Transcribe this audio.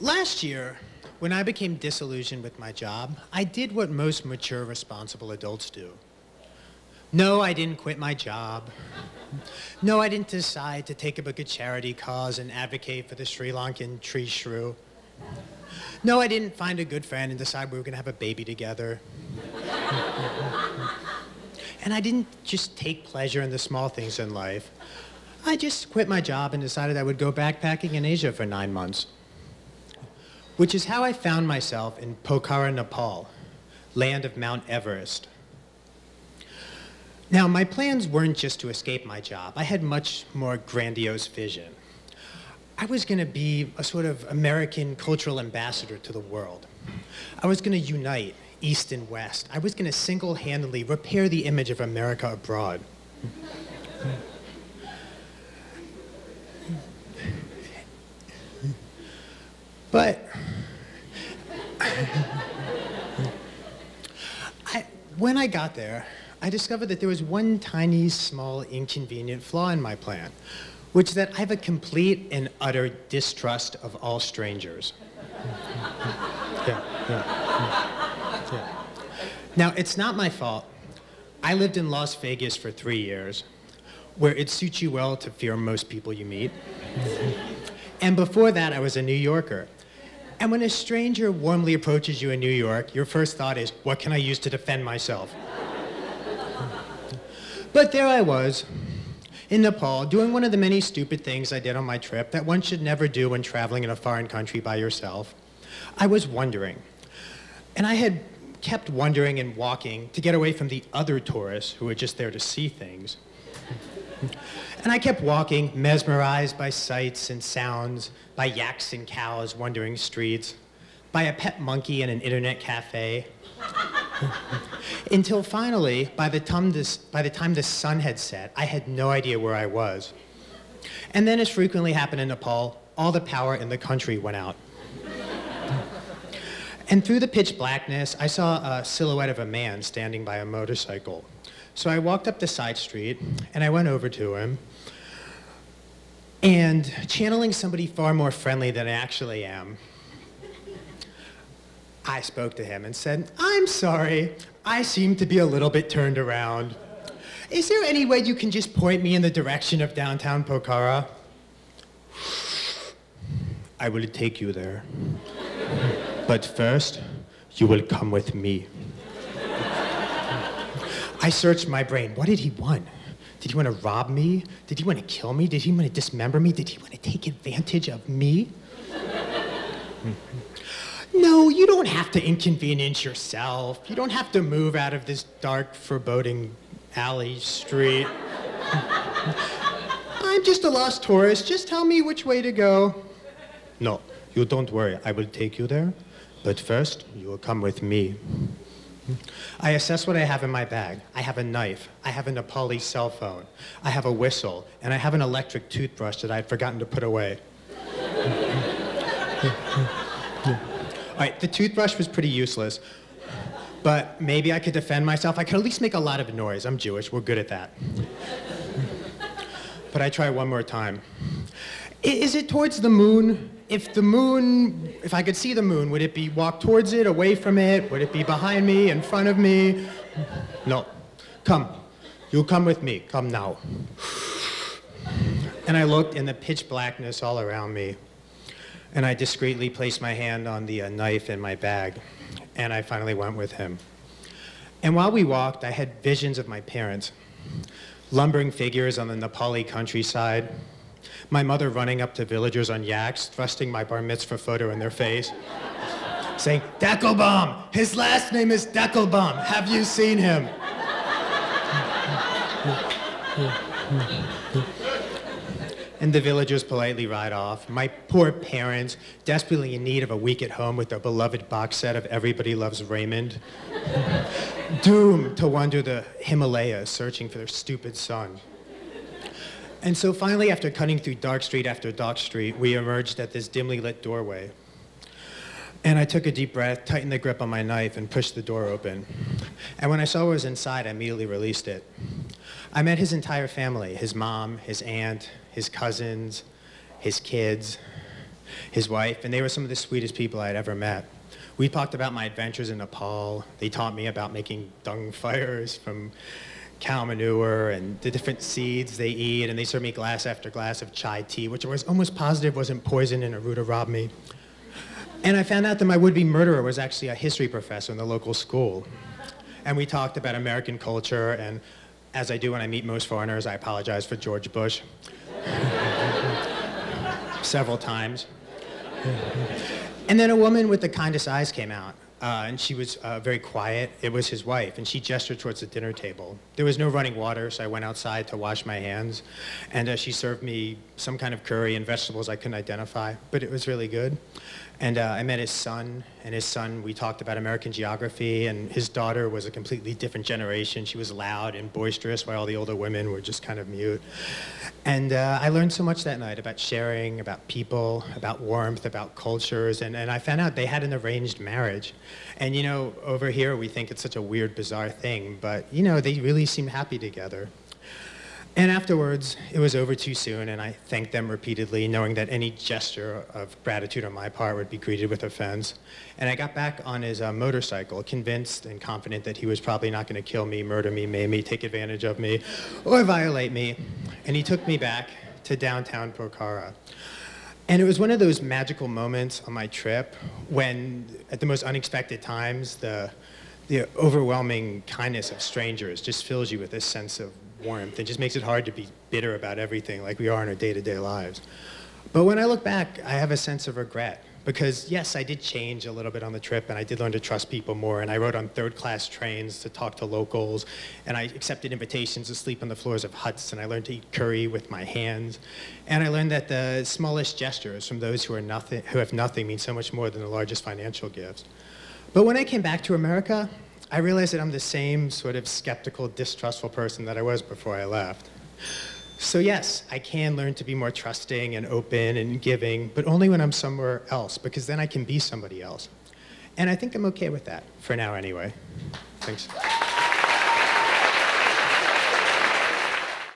Last year, when I became disillusioned with my job, I did what most mature, responsible adults do. No, I didn't quit my job. No, I didn't decide to take up a good charity cause and advocate for the Sri Lankan tree shrew. No, I didn't find a good friend and decide we were gonna have a baby together. And I didn't just take pleasure in the small things in life. I just quit my job and decided I would go backpacking in Asia for 9 months. Which is how I found myself in Pokhara, Nepal, land of Mount Everest. Now, my plans weren't just to escape my job. I had much more grandiose vision. I was gonna be a sort of American cultural ambassador to the world. I was gonna unite East and West. I was gonna single-handedly repair the image of America abroad. But when I got there, I discovered that there was one tiny, small, inconvenient flaw in my plan, which is that I have a complete and utter distrust of all strangers. Yeah. Now, it's not my fault. I lived in Las Vegas for 3 years, where it suits you well to fear most people you meet. And before that, I was a New Yorker. And when a stranger warmly approaches you in New York, your first thought is, what can I use to defend myself? But there I was, in Nepal, doing one of the many stupid things I did on my trip that one should never do when traveling in a foreign country by yourself. I was wondering. And I had kept wondering and walking to get away from the other tourists who were just there to see things. And I kept walking, mesmerized by sights and sounds, by yaks and cows wandering streets, by a pet monkey in an internet cafe. Until finally, by the time the sun had set, I had no idea where I was. And then, as frequently happened in Nepal, all the power in the country went out. And through the pitch blackness, I saw a silhouette of a man standing by a motorcycle. So I walked up the side street, and I went over to him, and channeling somebody far more friendly than I actually am, I spoke to him and said, "I'm sorry, I seem to be a little bit turned around. Is there any way you can just point me in the direction of downtown Pokhara?" "I will take you there. But first, you will come with me." I searched my brain. What did he want? Did he want to rob me? Did he want to kill me? Did he want to dismember me? Did he want to take advantage of me? No, you don't have to inconvenience yourself. You don't have to move out of this dark, foreboding alley street. I'm just a lost tourist. Just tell me which way to go. "No, you don't worry. I will take you there. But first, you will come with me." I assess what I have in my bag. I have a knife. I have a Nepali cell phone. I have a whistle. And I have an electric toothbrush that I had forgotten to put away. All right, the toothbrush was pretty useless. But maybe I could defend myself. I could at least make a lot of noise. I'm Jewish. We're good at that. But I try one more time. Is it towards the moon? If I could see the moon, would it be walk towards it, away from it? Would it be behind me, in front of me? "No. Come. You come with me. Come now." And I looked in the pitch blackness all around me. And I discreetly placed my hand on the knife in my bag. And I finally went with him. And while we walked, I had visions of my parents. Lumbering figures on the Nepali countryside. My mother running up to villagers on yaks, thrusting my bar mitzvah photo in their face, saying, "Dekelbaum! His last name is Dekelbaum! Have you seen him?" And the villagers politely ride off. My poor parents, desperately in need of a week at home with their beloved box set of Everybody Loves Raymond, doomed to wander the Himalayas searching for their stupid son. And so finally, after cutting through dark street after dark street, we emerged at this dimly lit doorway. And I took a deep breath, tightened the grip on my knife, and pushed the door open. And when I saw what was inside, I immediately released it. I met his entire family, his mom, his aunt, his cousins, his kids. his wife, and they were some of the sweetest people I had ever met. We talked about my adventures in Nepal. They taught me about making dung fires from cow manure and the different seeds they eat, and they served me glass after glass of chai tea, which I was almost positive wasn't poison and Aruta robbed me. And I found out that my would-be murderer was actually a history professor in the local school. And we talked about American culture, and as I do when I meet most foreigners, I apologize for George Bush. Several times. And then a woman with the kindest eyes came out, and she was very quiet. It was his wife, and she gestured towards the dinner table. There was no running water, so I went outside to wash my hands, and she served me some kind of curry and vegetables I couldn't identify, but it was really good. And I met his son, we talked about American geography, and his daughter was a completely different generation. She was loud and boisterous, while all the older women were just kind of mute. And I learned so much that night about sharing, about people, about warmth, about cultures, and I found out they had an arranged marriage. And you know, over here we think it's such a weird, bizarre thing, but you know, they really seem happy together. And afterwards, it was over too soon, and I thanked them repeatedly, knowing that any gesture of gratitude on my part would be greeted with offense. And I got back on his motorcycle, convinced and confident that he was probably not going to kill me, murder me, maim me, take advantage of me, or violate me. And he took me back to downtown Pokhara. And it was one of those magical moments on my trip when, at the most unexpected times, the overwhelming kindness of strangers just fills you with this sense of warmth. It just makes it hard to be bitter about everything like we are in our day-to-day lives. But when I look back, I have a sense of regret because, yes, I did change a little bit on the trip, and I did learn to trust people more, and I rode on third-class trains to talk to locals, and I accepted invitations to sleep on the floors of huts, and I learned to eat curry with my hands, and I learned that the smallest gestures from those who have nothing mean so much more than the largest financial gifts. But when I came back to America, I realized that I'm the same sort of skeptical, distrustful person that I was before I left. So yes, I can learn to be more trusting and open and giving, but only when I'm somewhere else, because then I can be somebody else. And I think I'm okay with that, for now anyway. Thanks.